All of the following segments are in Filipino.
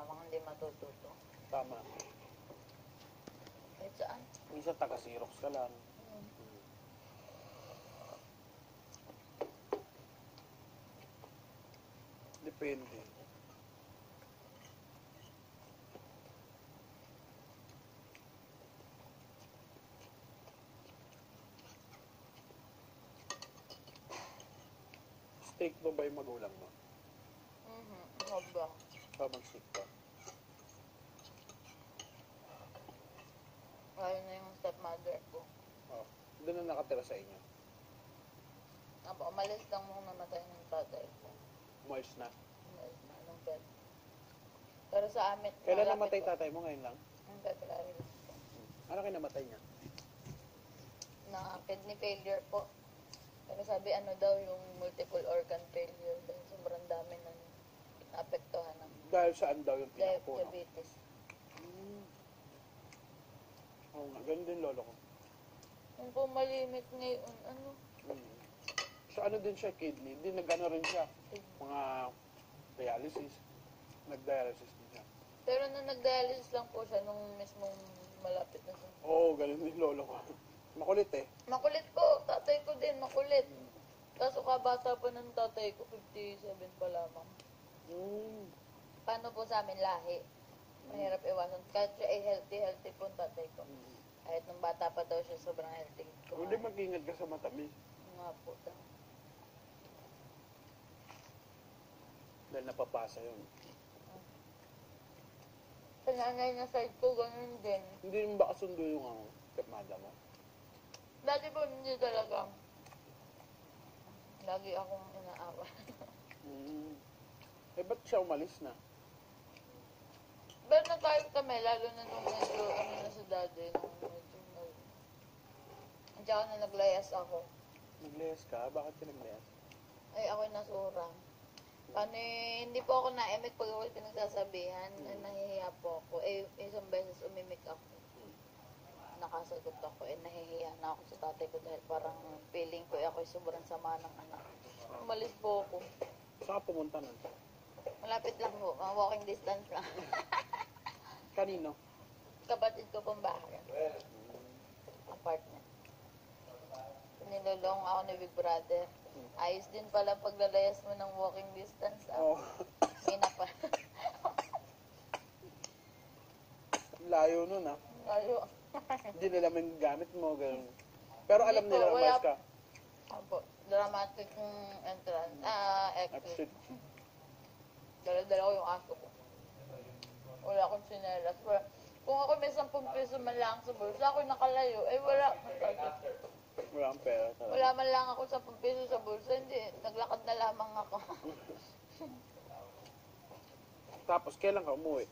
lamang hindi matututo. Tama. Kahit saan. Minsan taga-Xerox ka lang. Depende. Steak mo ba yung magulang mo? Sobra. Mag-steak ka. Lalo na yung stepmother ko. Oh. Doon na nakatira sa inyo. Umalis lang nung namatay ng tatay ko. Umayos na. Umalis na ng bed. Pero sa amin, Kailan malapit namatay ko. tatay mo ngayon lang? Ang February. Ano kinamatay niya? Na kidney failure po. Pero sabi ano daw yung multiple organ failure dahil sobrang dami na naapektuhan ng Dahil saan daw yung pinakapuno? diabetes. Oo nga, ganun din lolo ko. Yung po malimit ngayon, ano? Sa ano din siya, kidney. Hindi, nag-ano rin siya. Mga dialysis. Nag-dialysis din siya. Pero nung nag-dialysis lang po siya nung mismong malapit na siya. Oo, ganun din lolo ko. Makulit eh. Makulit po, tatay ko din, makulit. Kaso kabata pa ng tatay ko, 57 pa lamang. Paano po sa amin lahi? Mahirap iwasan. Kahit siya ay healthy po ang tatay ko. Kahit nung bata pa daw siya, sobrang healthy. Hindi mag-ingat ka sa matamis. Nga po. Dahil napapasa yun. Sa nanay na side ko, ganun din. Hindi mo ba kasundo yung stepmother mo? Dati po hindi talaga. Lagi akong inaawa. Eh, ba't siya umalis na? Pero nagkahit kami, lalo na nung medyo, ano na sa daddy, nung medyo Andiyan na naglayas ako. Naglayas ka? Bakit ka naglayas? Ay, ako'y nasura. Ano hindi po ako na-emit pag ako'y pinagsasabihan. Nahihiya po ako. Isang beses umimik ako. Nakasagot ako. Nahihiya na ako sa tatay ko dahil parang feeling ko ako'y sobrang sama ng anak. Umalis po ako. Saan ka pumunta nun? Malapit lang po. Walking distance lang. Kanino? Kapatid ko pong bahay. Apartment. Nilolong ako ni Big Brother. Ayos din pala paglalayas mo ng walking distance. Oo. Mina pa. Layo nun Layo. Hindi nila yung gamit mo, gano'n. Pero alam Hindi po, nila umayos ka. Opo, dramatic yung entrance. Exit. Exit. Dala-dala ko yung aso ko. Wala akong sinelas. Kung ako may 10 piso man lang sa bulsa, ako nakalayo. Wala. Wala kang pera. Wala man lang ako 10 piso sa bulsa. Hindi, naglakad na lamang ako. Tapos, kailan ka umuwi?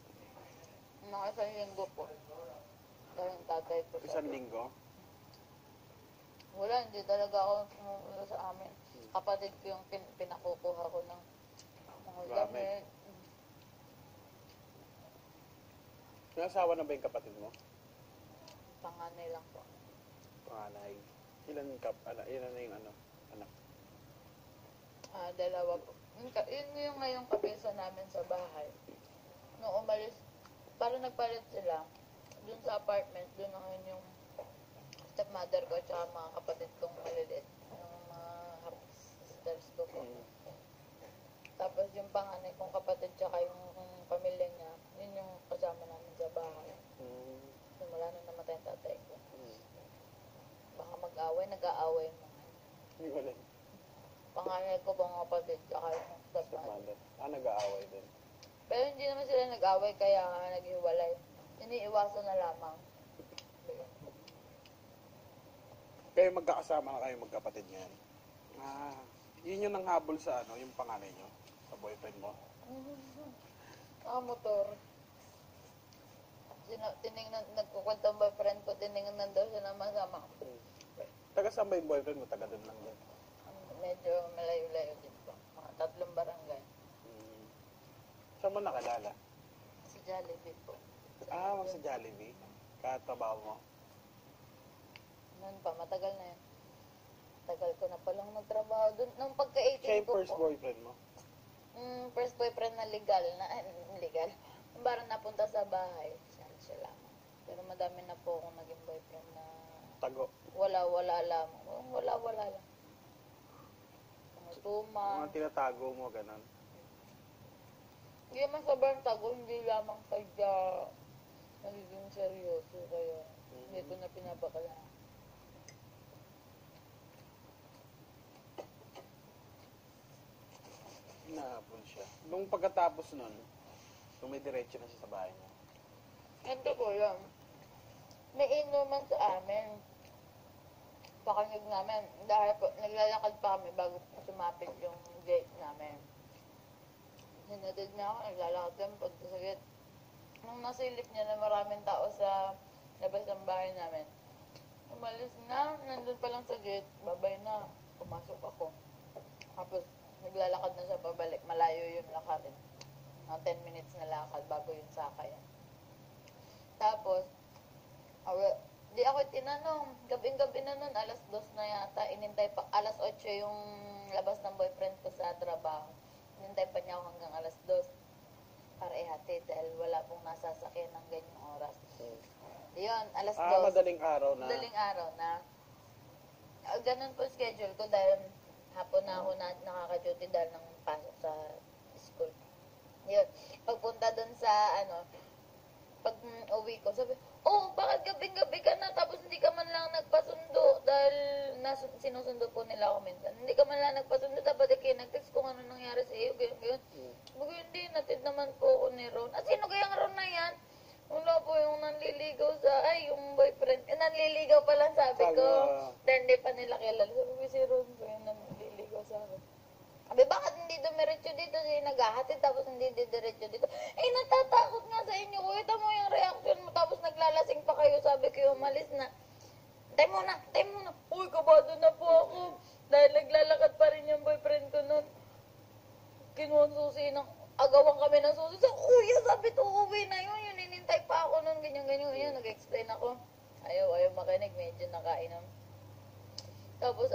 Mga 1 linggo po. Dahil yung tatay ko. 1 linggo? Wala, hindi talaga ako sumusunod sa amin. Kapatid ko yung pinakukuha ko ng mga gamit. May asawa na ba yung kapatid mo? Panganay lang po. Panganay. Ilan na yung anak? 2 po. Yun yung ngayong kapisa namin sa bahay. Nung umalis, parang nagpalit sila. Dun sa apartment, dun na ngayon yung stepmother ko at saka mga kapatid kong maliliit. Yung mga sisters ko po. Tapos yung panganay kong kapatid tsaka yung pamilya niya, yun yung kasama namin sa bahay. Simula nung namatay ang tatay ko. Baka mag-away, nag-aaway mo. Hindi ko lang. Panganay ko pang kapatid tsaka yung stepmother. Nag-aaway din. Pero hindi naman sila nag-away kaya naghiwalay. Iniiwasan na lamang. Kayo magkakasama na kayo magkapatid ngayon. Yun yung nanghabol sa yung panganay nyo? Sa boyfriend mo? Motor. Tinignan, nagkukwento ang boyfriend ko, tinignan daw siya na masama. Taga saan ba yung boyfriend mo? Taga doon lang din. Medyo malayo-layo din po. Mga 3 barangay. Saan mo nakalala? Sa Jollibee po. Sa Jollibee? Katrabaho mo? Noon pa, matagal na yun. Tagal ko na palang nagtrabaho doon. Nung pagka-18 Siya yung ko first po. boyfriend mo? First boyfriend na legal. Legal. Parang napunta sa bahay, siya lamang. Pero madami na po akong naging boyfriend na Tago. wala lang. Wala lang. Mga 2 Mga months. tinatago mo, ganun. Hindi naman sobrang tago, hindi lamang sadya nagiging seryoso. Kaya hindi ko na pinapakala. Hinahapon siya. Nung pagkatapos nun, dumidiretso na siya sa bahay niya. Ganito po lang. May inuman sa amin. Pakinig namin. Dahil po, naglalakad pa kami bago sumapit yung gate namin. Hinatid na ako, naglalakad kami punta sa gate. Nung nasilip niya na maraming tao sa labas ng bahay namin, umalis na, nandun pa lang sa gate, babay na, pumasok ako. Tapos, naglalakad na siya pabalik, malayo yung lakarin. Mga 10 minutes na lakad bago yung sakayan. Tapos, di ako tinanong, gabing-gabi na nun, alas 2 na yata, inintay pa, alas 8 yung labas ng boyfriend ko sa trabaho. Inintay pa niya ako hanggang alas 2 para ihatid dahil wala pong nasasakyan ng ganyang oras. Yun, alas 2. Madaling araw na. Madaling araw na. Ganun po schedule ko dahil hapon na ako nakaka-duty dahil nang pasok sa school. Yun. Pagpunta dun sa, pag uwi ko, sabi, bakit gabing-gabi ka na tapos hindi ka man lang nagpasundo dahil sinusundo po nila ako minsan. Hindi ka man lang nagpasundo, dapat nag-text kung ano nangyari sa iyo, ganyan. Bago hindi, natid naman po ako ni Ron. Sino kayang Ron na yan? Wala po yung nanliligaw yung boyfriend. Nanliligaw pa lang sabi ko. Dahil hindi pa nila kilala. Sabi ko, si Ron po yung nanliligaw sa akin. Sabi, bakit hindi dumiretso dito? Siya naghahatid tapos hindi didiretso dito. Natatakot nga sa inyo. Kita mo yung reaction mo tapos naglalasing pa kayo. Sabi ko, umalis na. Tay muna. Uy, kabado na po ako. Dahil naglalakad pa rin yung boyfriend ko nun. Kinuha susi ng agawan kami ng susi. So, kuya, sabi to, uwi na yun. Yun, inintay pa ako nun. Ganyan. Ayan, nag-explain ako. Ayaw makinig. Medyo nakainom. Tapos,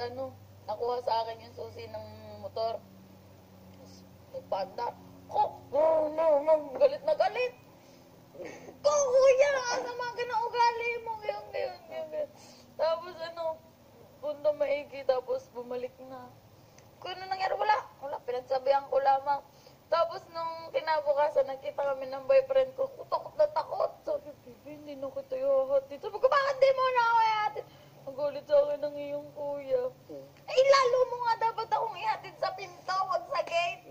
nakuha sa akin yung susi ng motor. Nagpanda. Galit na galit. Kuya, sama ka na ugali mo. Ganyan. Tapos, punta maigi. Tapos, bumalik na. Kung ano nangyari, wala. Pinagsabihan ko lamang. Tapos, nung kinabukasan, nakita kami ng boyfriend ko. Takot na takot. Sabi, baby, hindi na kita ihahatid. Sabi ko, bakit di mo na ako ihahatid? Magalit sa akin ng iyong kuya. Lalo mo nga dapat akong ihatid sa pinto, wag sa gate.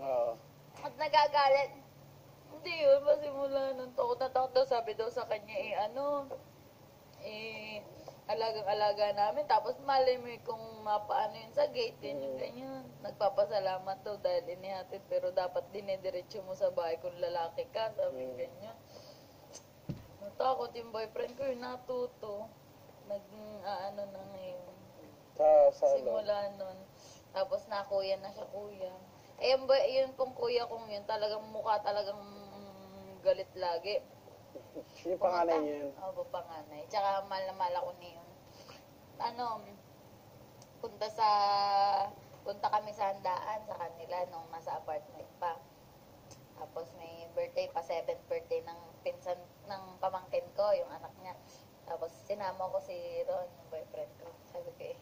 At nagagalit. Hindi yun, masimula ng takot na takot daw. Sabi daw sa kanya, alagang-alaga namin. Tapos malay mo kung mapaano yun sa gate, ganyan. Nagpapasalamat daw dahil inihatid. Pero dapat dinidiretso mo sa bahay kung lalaki ka. Sabi ganyan. Natakot yung boyfriend ko, yung natuto. Na ngayon. Simula nun. Tapos kuya na siya, kuya. Yun pong kuya kong yun, talagang mukha talagang galit lagi. Yung panganay niya yun. Opo, panganay. Tsaka mahal na mahal ako niyon. Punta kami sa handaan sa kanila nung nasa apartment pa. Tapos may birthday pa, 7th birthday ng pinsan, ng pamangkin ko, yung anak niya. Tapos sinama ko si Ron, yung boyfriend ko. Sabi ko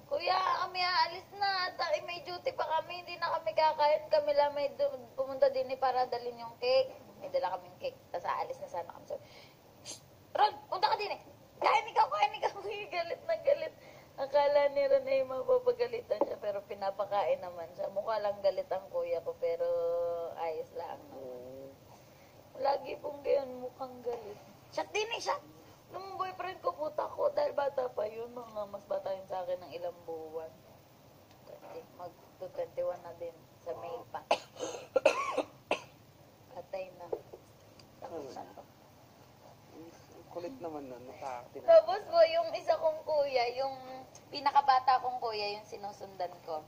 Kuya, kami aalis na. May duty pa kami, hindi na kami kakain. Kami lang may pumunta din para dalhin yung cake. May dala kaming cake. Tapos aalis na sana kami. So, Ron, punta ka din Kain ikaw. Galit na galit. Akala ni Ron ay mapapagalitan siya, pero pinapakain naman siya. Mukha lang galit ang kuya ko, pero ayos lang. Lagi pong gayon, mukhang galit. Shot din shot. Nung boyfriend ko, puta ko, dahil bata pa yun, mga mas bata yun sa akin ng ilang buwan. Mag-21 na din, sa May pa. Atay na. Kulit naman nun. Tapos po, yung isa kong kuya, yung pinakabata kong kuya, yung sinusundan ko.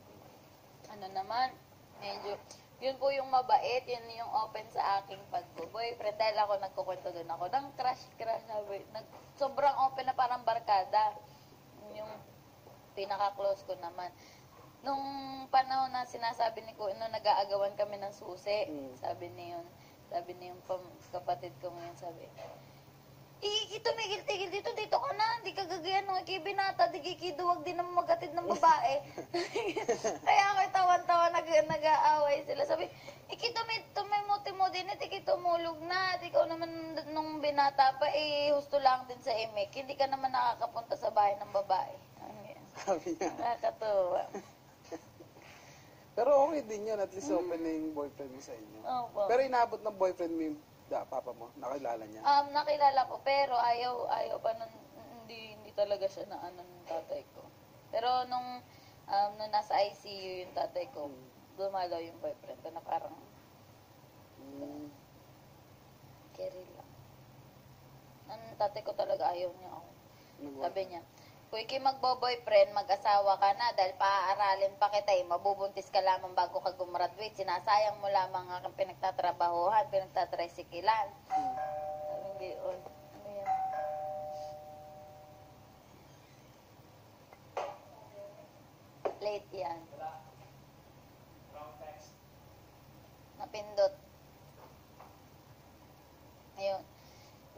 Medyo, yun po yung mabait, yun yung open sa aking pag-boyfriend. Dahil ako nagkukwento doon ako ng crush, sobrang open na parang barkada. Yung pinaka-close ko naman. Nung panahon na sinasabi ni Kuya, nung nag-aagawan kami ng susi, sabi niyon, Sabi niya yung kapatid ko ngayon, sabi, tumigil-tigil dito ka na, hindi ka gagayan ng ikibinata, di kikiduwag din naman magkatid ng babae. Kaya ako tawan-tawa, nag-aaway sila. Sabi, tumay mo din, iki tumulog na, at ikaw naman nung binata pa, husto lang din sa imek, hindi ka naman nakakapunta sa bahay ng babae. Sabi niya. Nakakatuwa. Pero okay din yun, at least open na yung boyfriend mo sa inyo. Opo. Pero inabot ng boyfriend mo yung papa mo, nakilala niya. Nakilala ko, pero ayaw pa nun, hindi talaga siya na ano ng tatay ko. Pero nung nasa ICU yung tatay ko, dumalaw yung boyfriend ko na parang carry lang. Ang tatay ko talaga ayaw niya ako. Sabi niya, kung ikay magbo-boyfriend, mag-asawa ka na dahil paaaralin pa kita mabubuntis ka lamang bago ka gumraduate. Sinasayang mo lamang ang pinagtatrabahuhan, pinagtatrisikilan. Sabi yun. Ano yan? Late yan. Napindot. Ayun.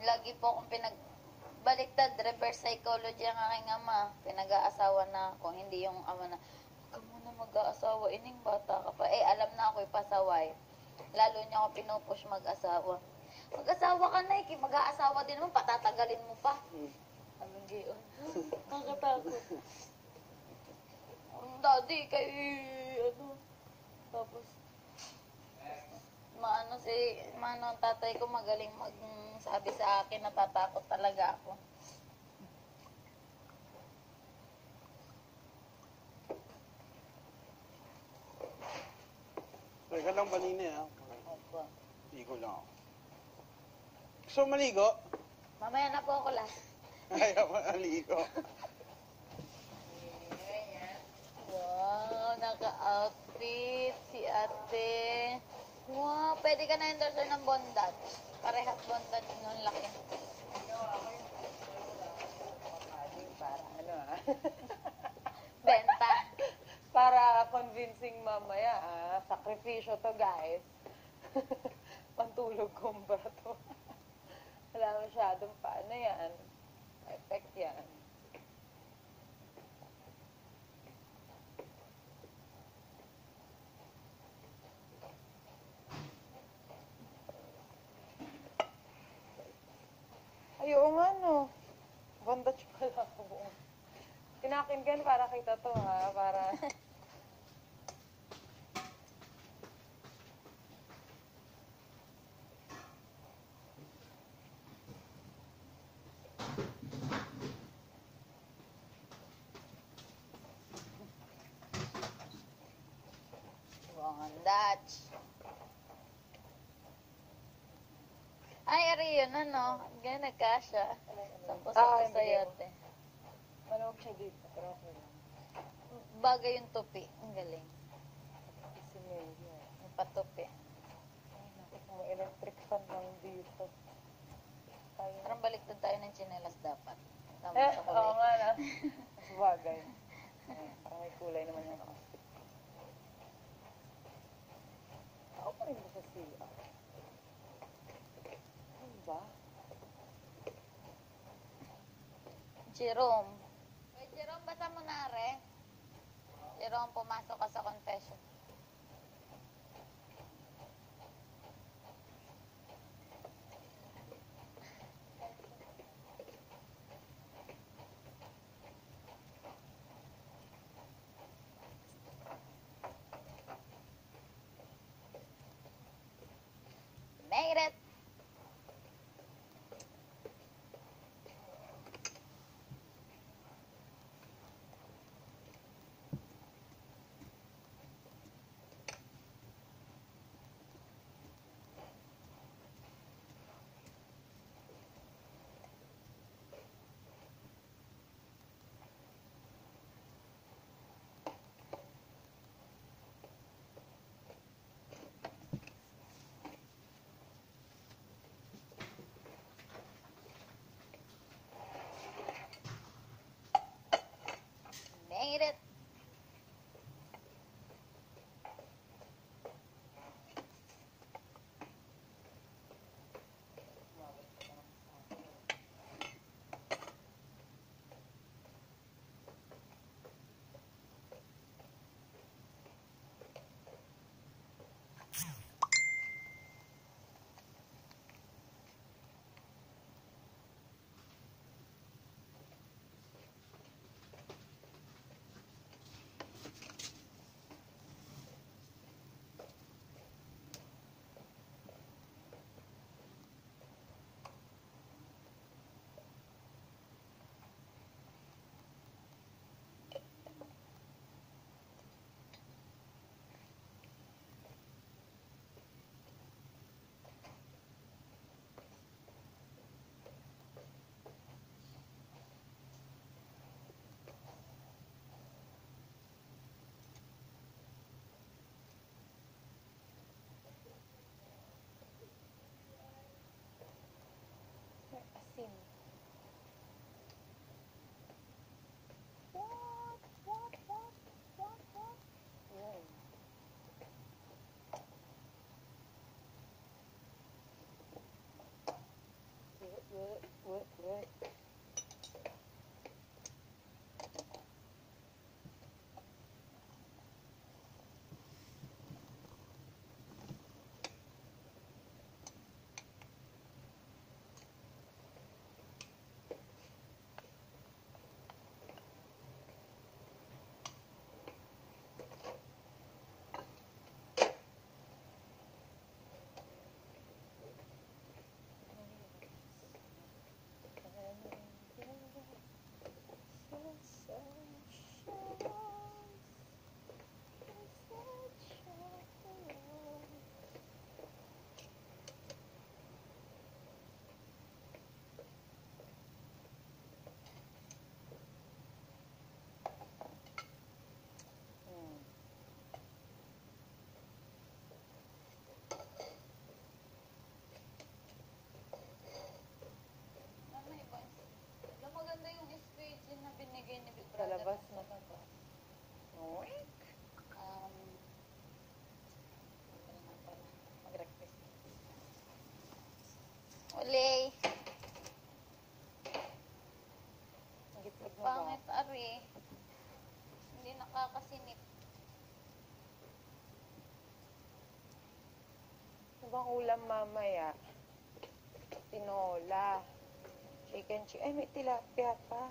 Lagi po akong baliktad, reverse psychology ang aking ama. Pinag-aasawa na ako, hindi yung ama na, huwag ka muna mag-aasawa, ining bata ka pa. Alam na ako'y pasaway. Lalo niya ako pinupush mag-asawa. Mag-asawa ka na, mag-aasawa din naman, patatagalin mo pa. Aming gayon. Nakatakot. Daddy, tapos, ang tatay ko magaling sabi sa akin, natatakot talaga ako. Teka lang kanina Opo. Ligo lang ako. Gusto mo maligo? Mamaya na po ako last. Ayaw mo maligo. Wow, naka-outfit si ate. Wow, pwede ka na endorser ng bondage. Parehas bondage nung laki. Para Benta. para convincing mamaya, sakripisyo to guys. Pantulog kumbra to. Wala masyadong paano yan. Effect yan. Ayun nga no. Bondage pala ako. Tinakingan para kita to para... Bondage. Ay, ari yun, ano? Ganyan, nagkasya. Sampo sa sayote. Maluwag siya dito, pero okay lang. Bagay yung tupi. Ang galing. Si Melia. Yung patupi. Ay, naku, kung may electric fan lang dito. Tayo. Parang baliktad tayo ng tsinelas dapat. Tama sa Oo kulay. nga na. Mas bagay. Parang may kulay naman yung nakastik. Ako pa rin ba sa siya? Ano ba? Jerome. Wait, Jerome, basa mo na, re. Jerome, pumasok ka sa confession. Made it! Ulay. Gitlog na ba? Pangit, Ari. Hindi nakakasinip. Ano bang ulam mamaya? Tinola. Chicken chicken. Ay, may tilapia pa.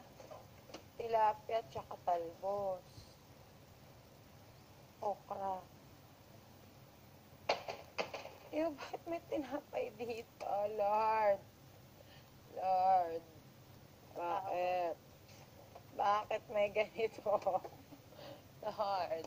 Tilapia tsaka talbos. Okra. Ew, bakit may tinapay dito? Lord. Lord. Bakit? Bakit may ganito? Lord.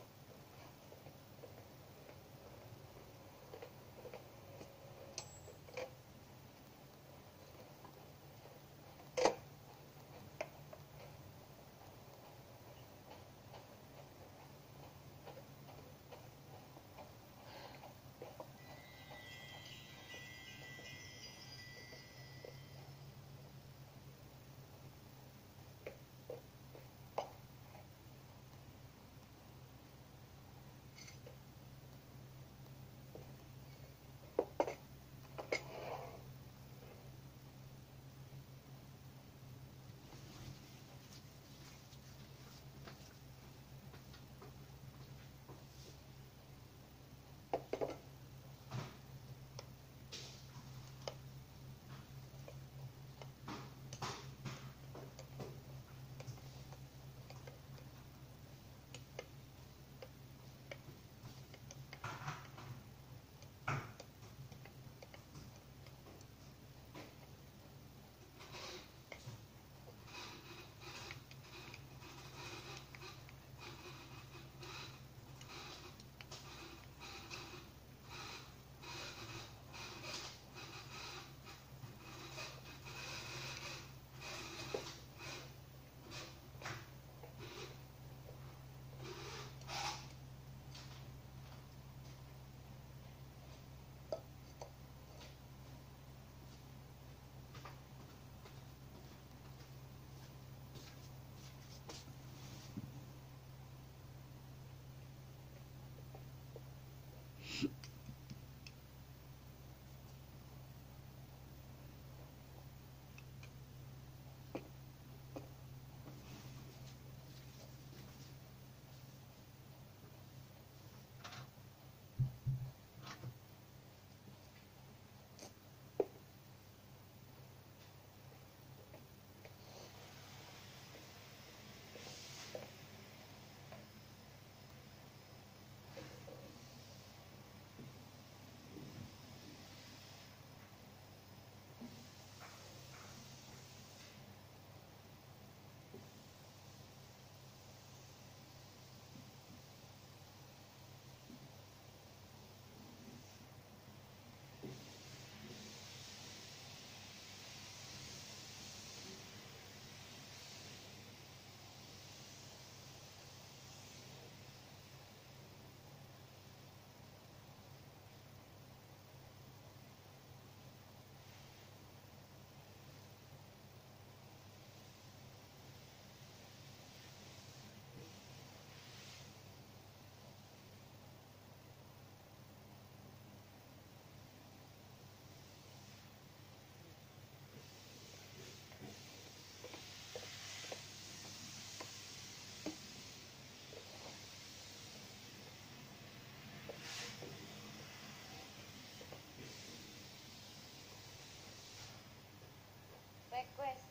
Request.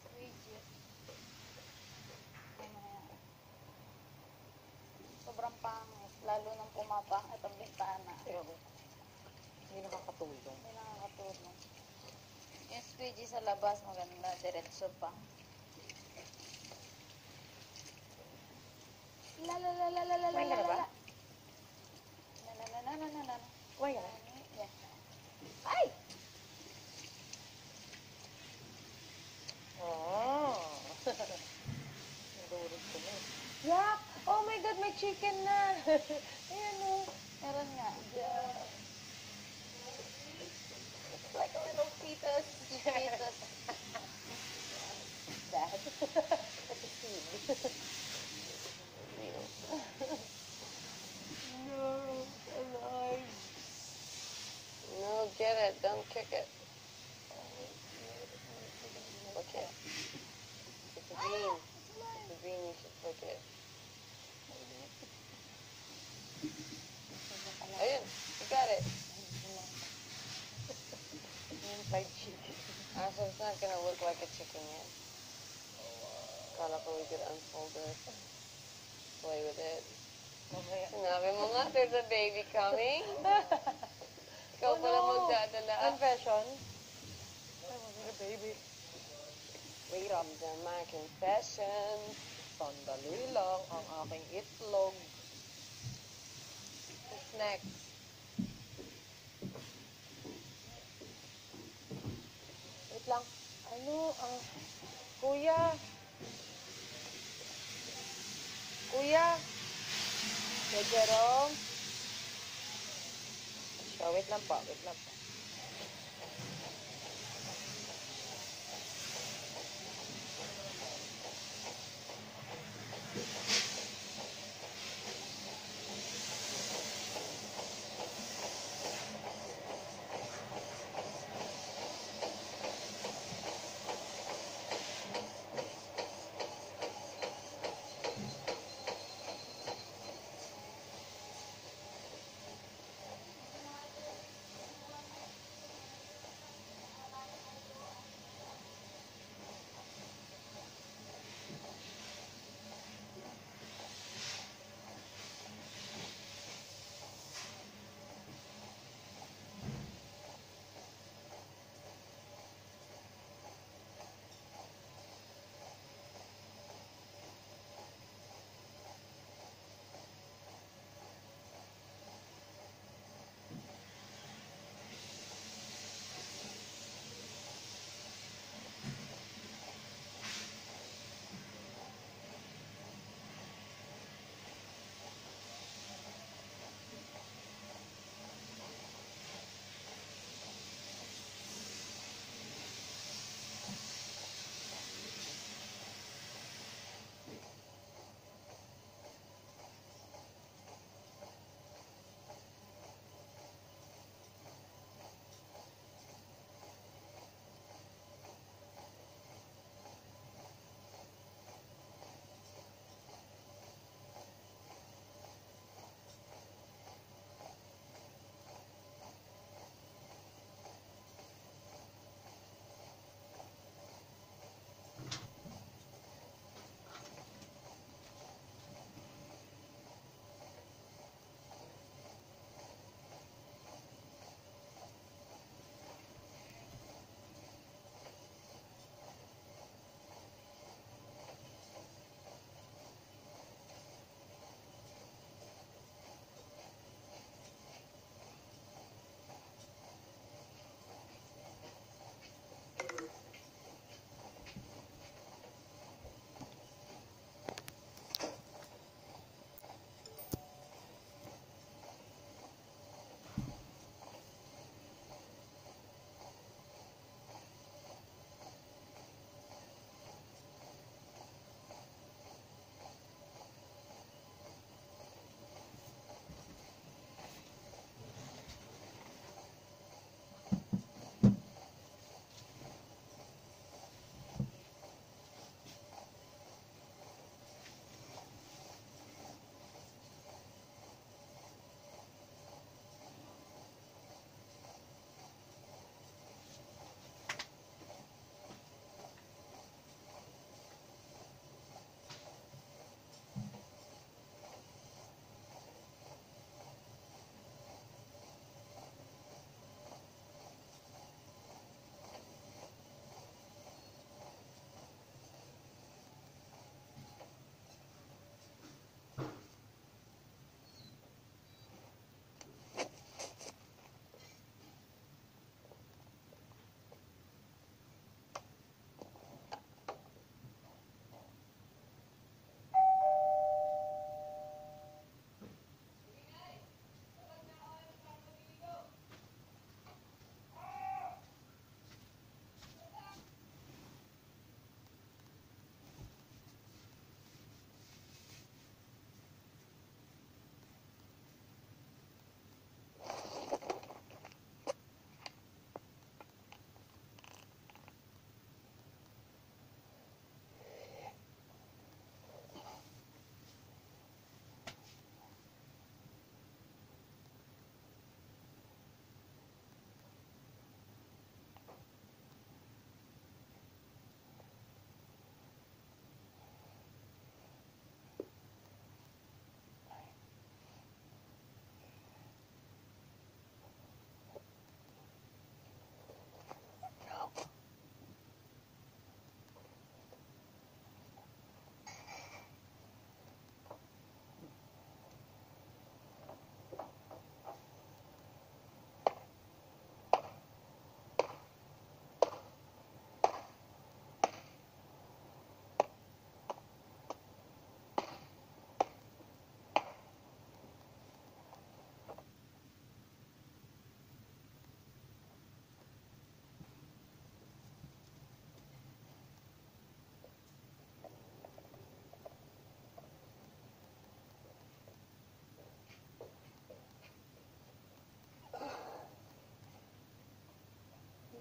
Squeeze. Sobrang pangit. Lalo nang pumapangit ang bintana. Ew. Hindi nakakatulong. Hindi nakakatulong. Yung squeegee sa labas, maganda. Diretso pa. La la la la la la la Kumain ka na ba? la. Na na na na na na na. Kumain ka na? Yan. Ay! Oh. Nandurog ko na. Yak! Oh my God, may chicken na! Ayan o. Meron nga. It's like a little fetus. Fetus. Dad. That's a seed. No, alive. No, get it. Don't kick it. it. It's green. It's green, you should flick it. Ayun, you got it. Yung fried chicken. So it's not gonna look like a chicken yet. Kala ko we could unfold it. Play with it. Mamaya. Sinabi mo nga, there's a baby coming. Ikaw pala magdadala. Confession? I was a baby. Wait up, done my confession. Sandali lang ang aking itlog. Snacks. Wait lang. Ano? Kuya. Kuya. Kuya Jerome. So, wait lang po. Wait lang po.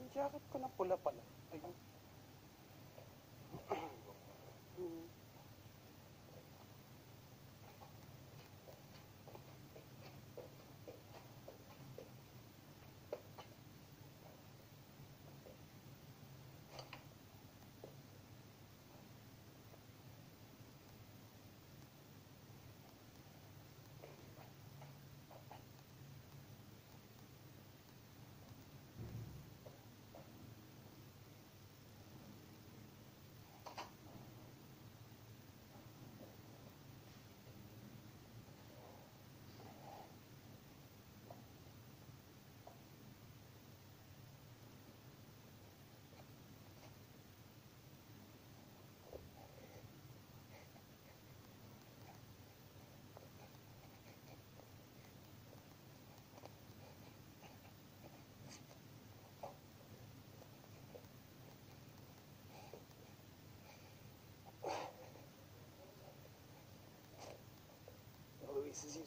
Yung jacket ko na pula pala. Ayun. Oh, this is